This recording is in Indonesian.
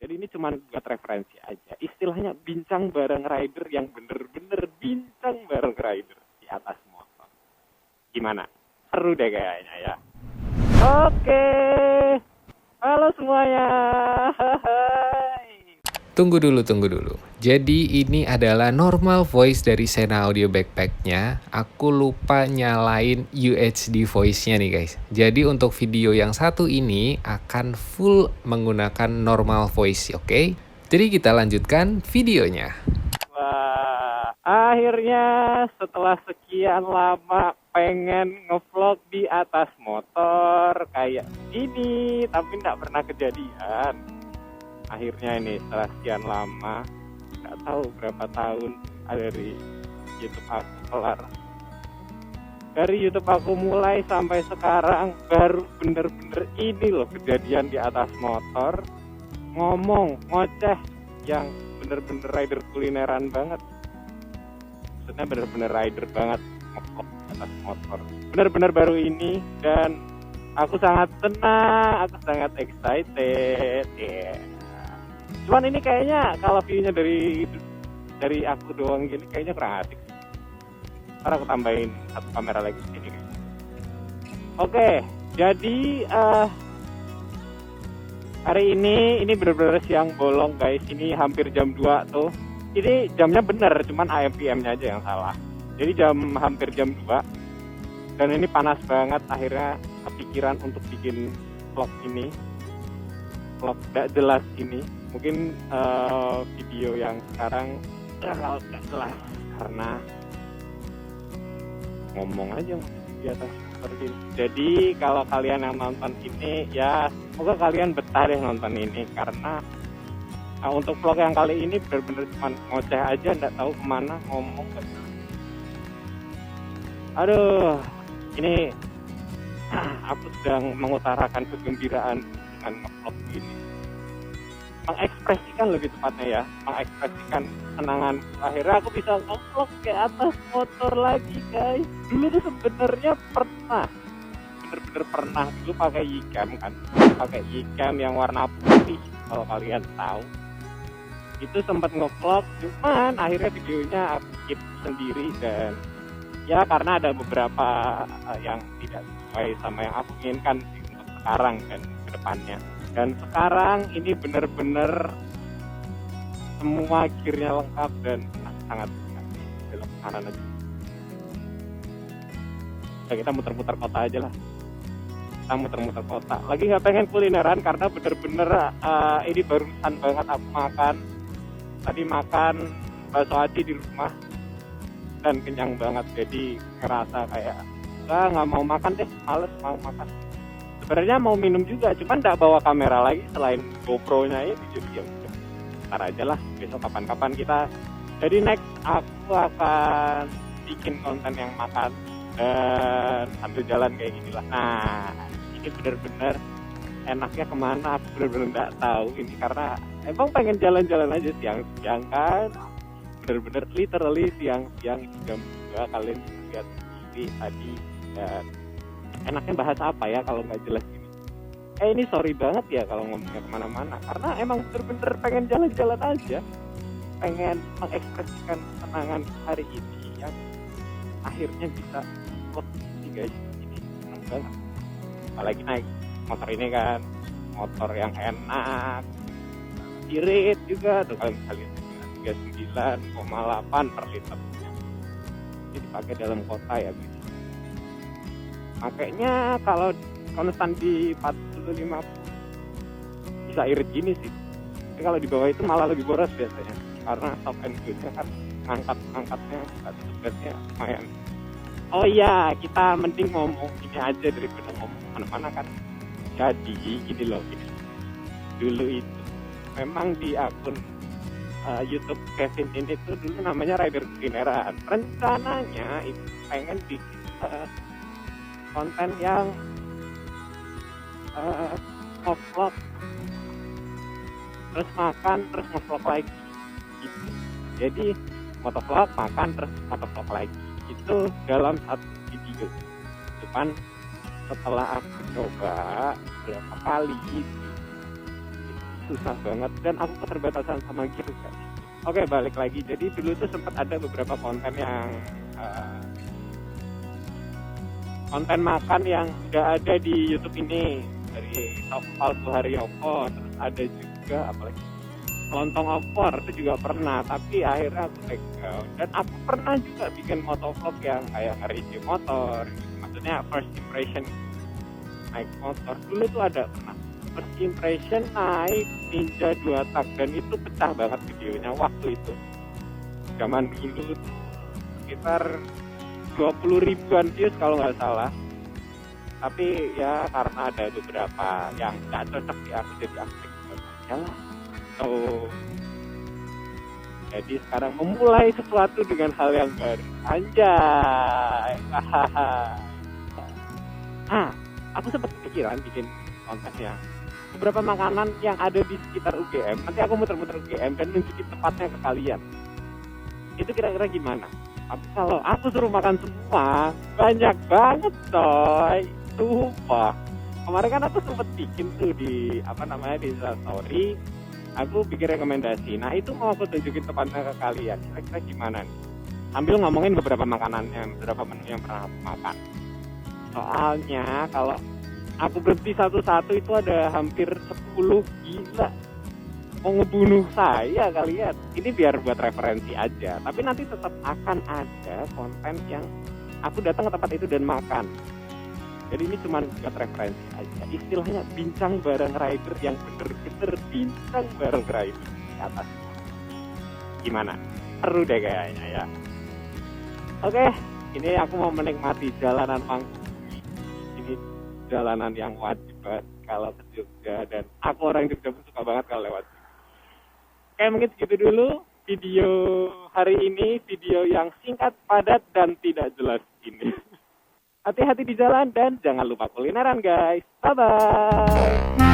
Jadi ini cuma buat referensi aja. Istilahnya bincang bareng rider yang bener-bener bincang bareng rider di atas motor. Gimana? Seru deh kayaknya ya. Oke. Halo semuanya. Hai. Tunggu dulu. Jadi ini adalah normal voice dari Sena Audio Backpack-nya. Aku lupa nyalain UHD voice-nya nih guys. Jadi untuk video yang satu ini akan full menggunakan normal voice, oke? Jadi kita lanjutkan videonya. Wah, akhirnya setelah sekian lama pengen ngevlog di atas motor kayak ini, tapi nggak pernah kejadian. Akhirnya ini setelah sekian lama, nggak tahu berapa tahun dari YouTube aku kelar. Dari YouTube aku mulai sampai sekarang baru bener-bener ini loh kejadian di atas motor, ngomong ngoceh yang bener-bener rider kulineran banget. Maksudnya bener-bener rider banget ngevlog di atas motor. Bener-bener baru ini dan aku sangat senang, aku sangat excited. Yeah. Cuman ini kayaknya kalau view-nya dari aku doang gini kayaknya kurang asik. Ntar aku tambahin satu kamera lagi sini. Oke, jadi hari ini bener-bener siang bolong guys. Ini hampir jam 2 tuh. Ini jamnya bener, cuman AM PM-nya aja yang salah. Jadi hampir jam 2. Dan ini panas banget, akhirnya kepikiran untuk bikin vlog ini. Vlog gak jelas ini. Mungkin video yang sekarang kalau gak jelas karena ngomong aja di atas seperti ini. Jadi kalau kalian yang nonton ini ya semoga kalian betah deh nonton ini karena untuk vlog yang kali ini benar-benar cuma ngoceh aja, nggak tahu kemana ngomong. Aduh, ini aku sedang mengutarakan kegembiraan dengan ngevlog ini. Mengekspresikan lebih tepatnya ya, mengekspresikan kesenangan. Akhirnya aku bisa ngevlog ke atas motor lagi guys. Dulu tuh sebenarnya bener-bener pernah dulu pakai Yicam kan, pakai Yicam yang warna putih kalau kalian tahu. Itu sempat ngevlog, cuman akhirnya videonya aku keep sendiri dan ya karena ada beberapa yang tidak sesuai sama yang aku inginkan untuk sekarang dan kedepannya. Dan sekarang ini bener-bener semua gearnya lengkap dan sangat dalam kanan aja. Ya, kita muter-muter kota aja lah. Kita muter-muter kota. Lagi nggak pengen kulineran karena bener-bener ini barusan banget aku makan. Tadi makan bakso aci di rumah dan kenyang banget. Jadi ngerasa kayak nggak mau makan deh, males mau makan. Sebenarnya mau minum juga, cuman nggak bawa kamera lagi selain GoPro-nya ini. Jadi ya udah, ntar aja lah, besok kapan-kapan kita. Jadi next aku akan bikin konten yang makan dan sambil jalan kayak gini lah. Nah, ini bener-bener enaknya kemana aku bener-bener nggak tahu ini karena emang pengen jalan-jalan aja siang-siang kan. Bener-bener literally siang-siang jam 2 kalian lihat TV tadi dan enaknya bahas apa ya kalau nggak jelas gini. Ini sorry banget ya kalau ngomongnya kemana-mana karena emang bener-bener pengen jalan-jalan aja, pengen mengekspresikan kesenangan hari ini yang akhirnya bisa vlog ini guys. Ini senang banget apalagi naik motor ini kan, motor yang enak, irit juga tuh kalau misalnya 39,8 per liter. Jadi dipakai dalam kota ya guys. Makanya kalau konstan di 40-50 bisa irit gini sih. Tapi kalau di bawah itu malah lebih boros biasanya. Karena top and go-nya kan ngangkatnya tugasnya lumayan. Oh iya, kita mending ngomong ini aja daripada ngomong mana-mana kan. Jadi gini loh, gini. Dulu itu memang di akun YouTube Kevin ini tuh dulu namanya Rider Kulineran. Rencananya itu pengen bikin konten yang ngevlog terus makan terus ngevlog lagi gitu. Jadi motovlog makan terus motovlog lagi itu dalam satu video. Cuman setelah aku coba berapa kali gitu, susah banget dan aku keterbatasan sama gitu guys. Oke, balik lagi. Jadi dulu tuh sempat ada beberapa konten yang konten makan yang udah ada di YouTube ini, dari Topal Suharyopo, terus ada juga apalagi lontong opor itu juga pernah, tapi akhirnya aku take down. Dan aku pernah juga bikin motovlog yang kayak nge-review motor gitu. Maksudnya first impression naik motor dulu tuh ada pernah first impression naik Ninja 2 tak, dan itu pecah banget videonya waktu itu. Zaman dulu tuh sekitar 20 ribuan views kalau nggak salah. Tapi ya karena ada beberapa yang nggak cocok ya aku jadi aktif aja lah. So, jadi sekarang memulai sesuatu dengan hal yang baru. Anjay. Aku sempat kepikiran bikin konten ya. Beberapa makanan yang ada di sekitar UGM. Nanti aku muter-muter UGM dan nunjukin tempatnya ke kalian. Itu kira-kira gimana? Tapi kalau aku suruh makan semua, banyak banget coy. Sumpah. Kemarin kan aku sempat bikin tuh di di story. Aku bikin rekomendasi. Nah itu mau aku tunjukin tempatnya ke kalian. Kira-kira gimana nih? Sambil ngomongin beberapa makanan beberapa menu yang pernah aku makan. Soalnya kalau aku berhenti satu-satu itu ada hampir 10, gila. Mau ngebunuh saya kalian. Ini biar buat referensi aja. Tapi nanti tetap akan ada konten yang aku datang ke tempat itu dan makan. Jadi ini cuma buat referensi aja. Istilahnya bincang bareng rider yang bener-bener bincang bareng rider di atas. Gimana? Seru deh kayaknya ya. Oke, ini aku mau menikmati jalanan Mangkubi. Ini jalanan yang wajib banget kalau ke Jogja, dan aku orang Jogja pun suka banget kalau lewat. Oke, mungkin segitu dulu video hari ini, video yang singkat, padat, dan tidak jelas ini. Hati-hati di jalan dan jangan lupa kulineran guys. Bye-bye.